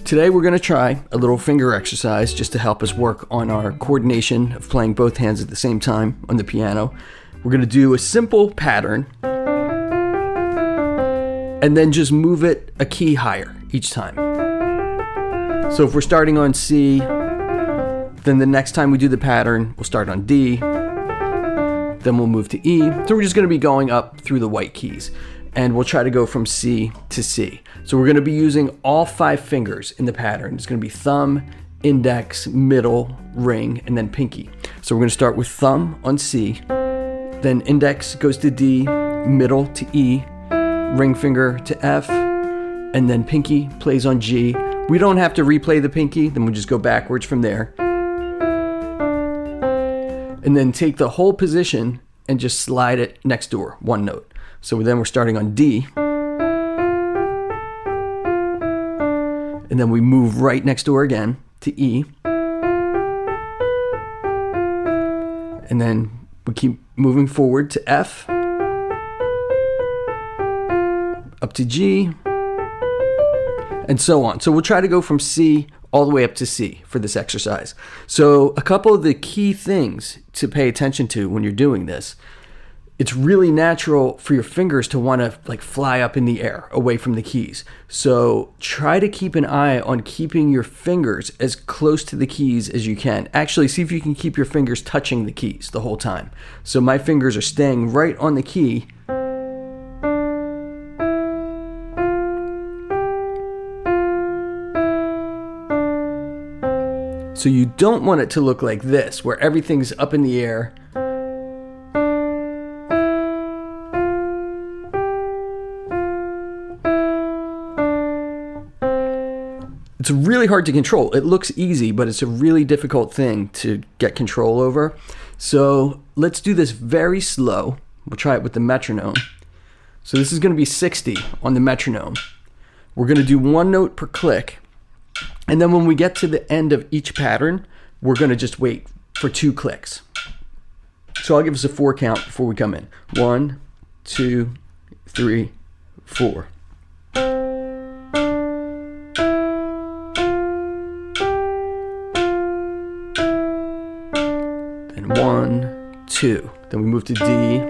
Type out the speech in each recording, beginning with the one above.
Today we're going to try a little finger exercise just to help us work on our coordination of playing both hands at the same time on the piano. We're going to do a simple pattern and then just move it a key higher each time. So if we're starting on C, then the next time we do the pattern, we'll start on D, then we'll move to E. So we're just going to be going up through the white keys. And we'll try to go from C to C. So we're going to be using all 5 fingers in the pattern. It's going to be thumb, index, middle, ring, and then pinky. So we're going to start with thumb on C, then index goes to D, middle to E, ring finger to F, and then pinky plays on G. We don't have to replay the pinky, then we'll just go backwards from there. And then take the whole position and just slide it next door, one note. So then we're starting on D. And then we move right next door again to E. And then we keep moving forward to F. Up to G. And so on. So we'll try to go from C all the way up to C for this exercise. So a couple of the key things to pay attention to when you're doing this. It's really natural for your fingers to want to fly up in the air away from the keys. So try to keep an eye on keeping your fingers as close to the keys as you can. Actually, see if you can keep your fingers touching the keys the whole time. So my fingers are staying right on the key. So you don't want it to look like this, where everything's up in the air. It's really hard to control. It looks easy, but it's a really difficult thing to get control over. So let's do this very slow. We'll try it with the metronome. So this is going to be 60 on the metronome. We're going to do one note per click. And then when we get to the end of each pattern, we're going to just wait for 2 clicks. So I'll give us a 4 count before we come in. 1, 2, 3, 4. Then 1, 2. Then we move to D.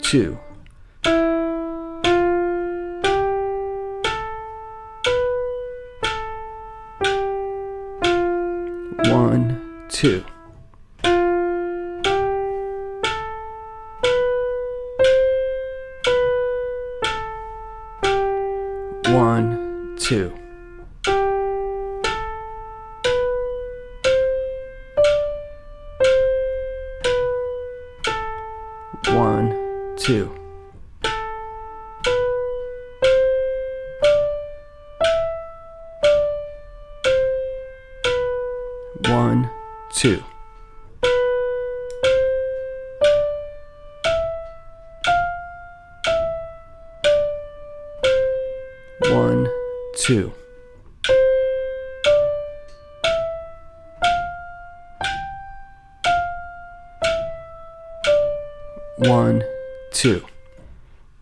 Two. 1, 2. 1, 2. 1, 2. 1, 2. 1, 2. 1, 2.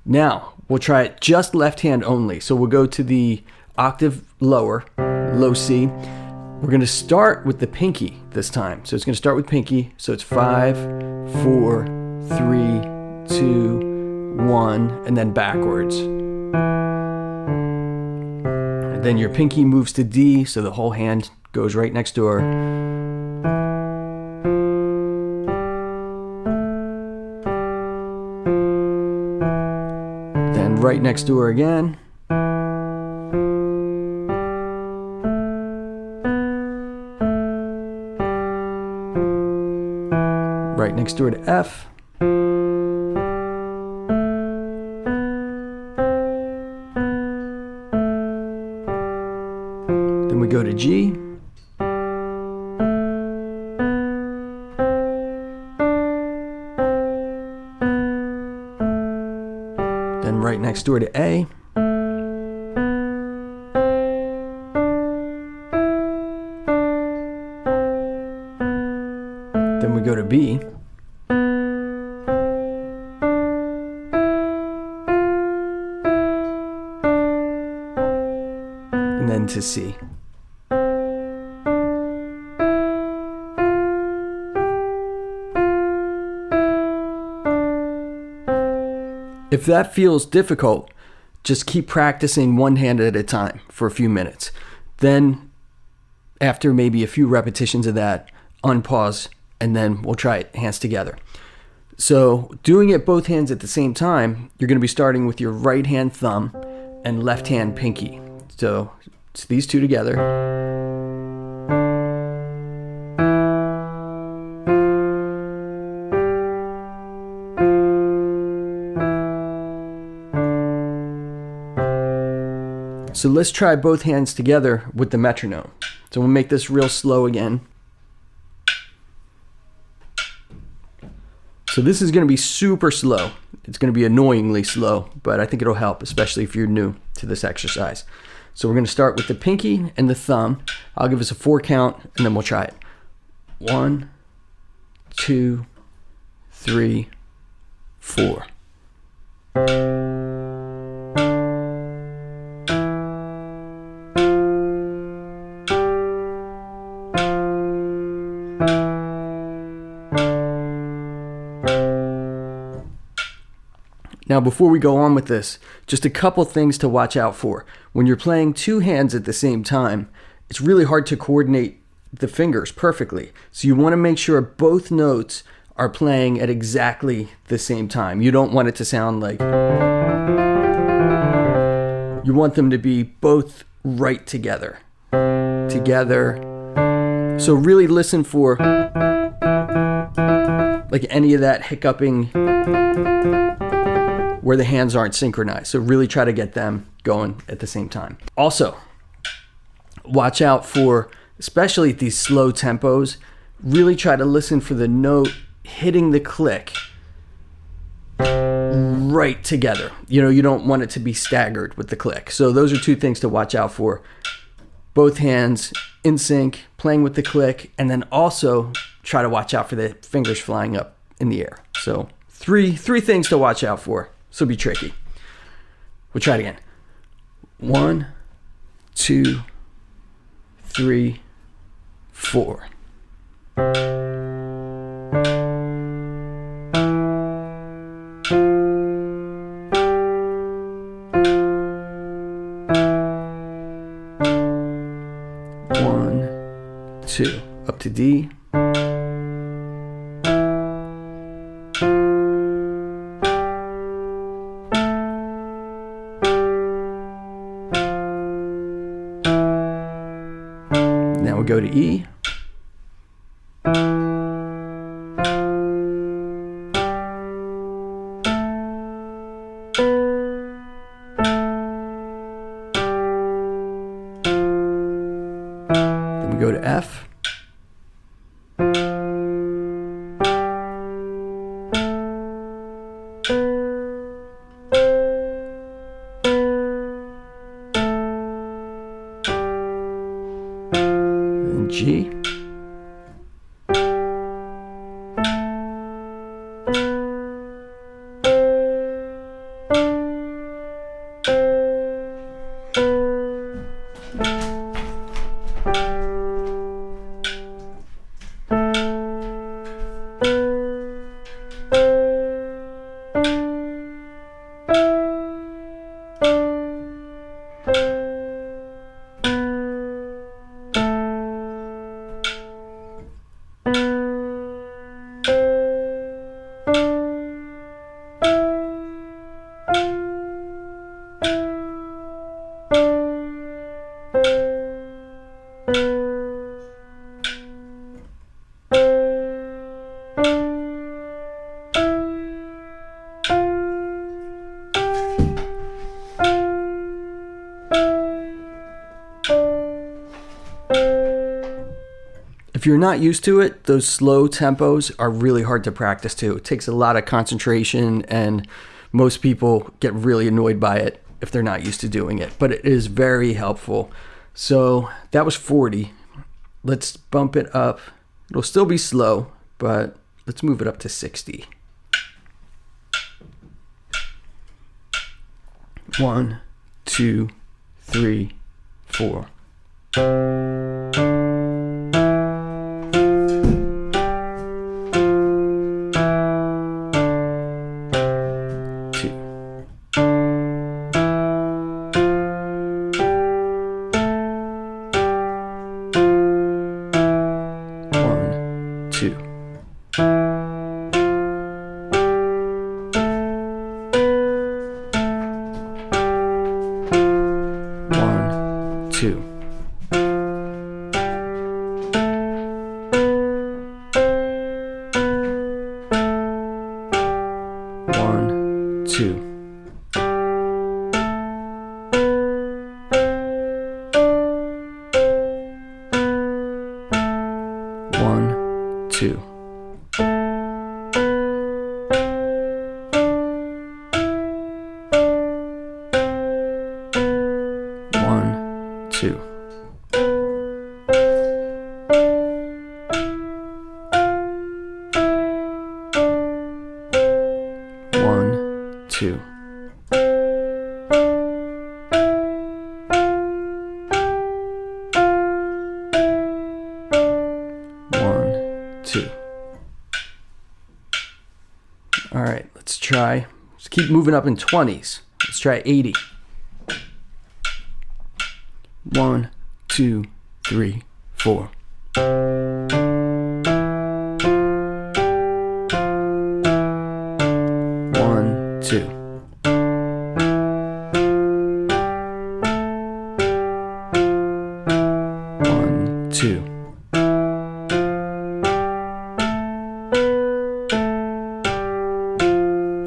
Now, we'll try it just left hand only. So we'll go to the octave lower, low C. We're going to start with the pinky this time. So it's going to start with pinky. So it's 5, 4, 3, 2, 1, and then backwards. And then your pinky moves to D, so the whole hand goes right next door. Then right next door again. Right next door to F. Then we go to G. Then right next door to A. Then we go to B. And then to C. If that feels difficult, just keep practicing one hand at a time for a few minutes. Then, after maybe a few repetitions of that, unpause, and then we'll try it hands together. So, doing it both hands at the same time, you're going to be starting with your right hand thumb and left hand pinky. So, it's these two together. So let's try both hands together with the metronome. So we'll make this real slow again. So this is going to be super slow. It's going to be annoyingly slow, but I think it'll help, especially if you're new to this exercise. So we're going to start with the pinky and the thumb. I'll give us a 4 count, and then we'll try it. 1, 2, 3, 4. Now, before we go on with this, just a couple things to watch out for. When you're playing 2 hands at the same time, it's really hard to coordinate the fingers perfectly. So you want to make sure both notes are playing at exactly the same time. You don't want it to sound like... You want them to be both right together. Together. So really listen for like any of that hiccuping where the hands aren't synchronized. So really try to get them going at the same time. Also, watch out for, especially at these slow tempos, really try to listen for the note hitting the click right together. You know, you don't want it to be staggered with the click. So those are 2 things to watch out for. Both hands in sync, playing with the click, and then also try to watch out for the fingers flying up in the air. So three things to watch out for. This will be tricky. We'll try it again. 1, 2, 3, 4. One, 2. Up to D. Now we go to E. Then we go to F. G. If you're not used to it, those slow tempos are really hard to practice too. It takes a lot of concentration, and most people get really annoyed by it if they're not used to doing it, but it is very helpful. So that was 40. Let's bump it up. It'll still be slow, but let's move it up to 60. 1, 2, 3, 4. 2. 1, 2. 1, 2. 1, 2. 1, 2. 1, 2. 1, 2. All right, let's try. Let's keep moving up in 20s. Let's try 80. 1, 2, 3, 4. 1, 2. 1, 2.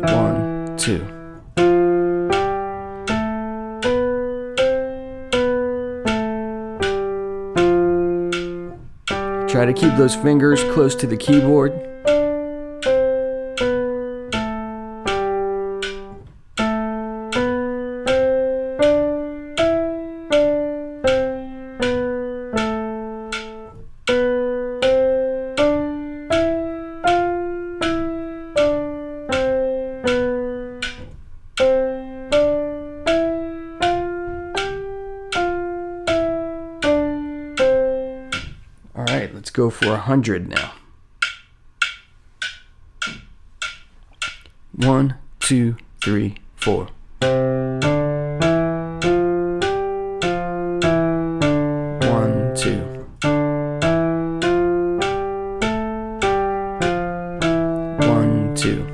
1, 2. Try to keep those fingers close to the keyboard. All right, let's go for 100 now. 1, 2, 3, 4. 1, 2. 1, 2.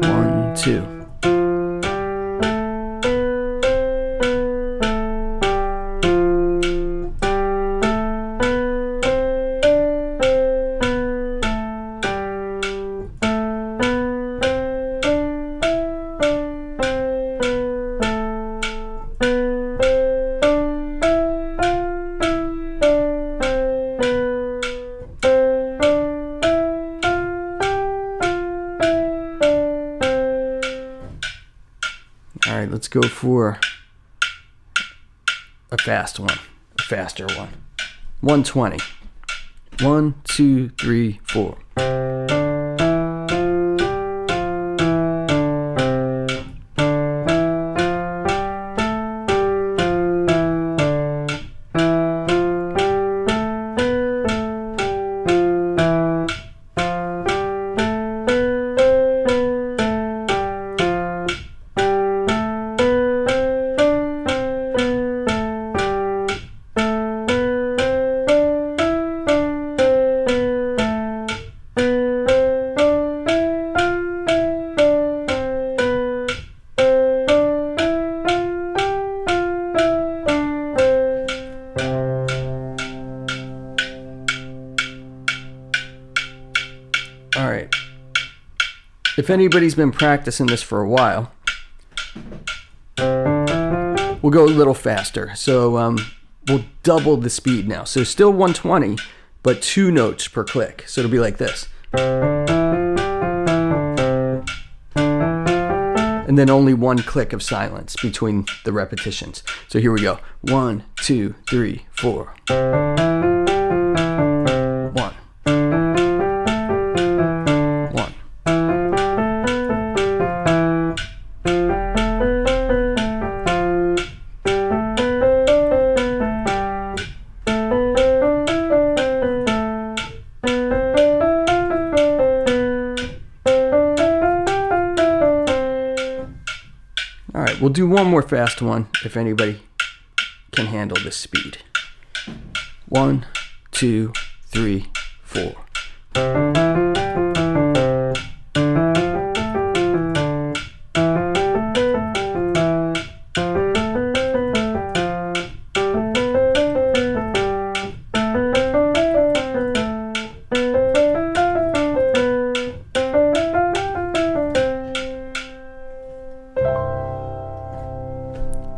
1, 2. 'All right, let's go for a faster one. 120. 1, 2, 3, 4. 'All right. If anybody's been practicing this for a while, we'll go a little faster. So we'll double the speed now. So still 120, but 2 notes per click. So it'll be like this. and then only one click of silence between the repetitions. So here we go. 1, 2, 3, 4. 1. 1. All right, we'll do one more fast one if anybody can handle this speed. 1, 2, 3, 4.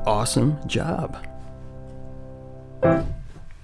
Awesome job.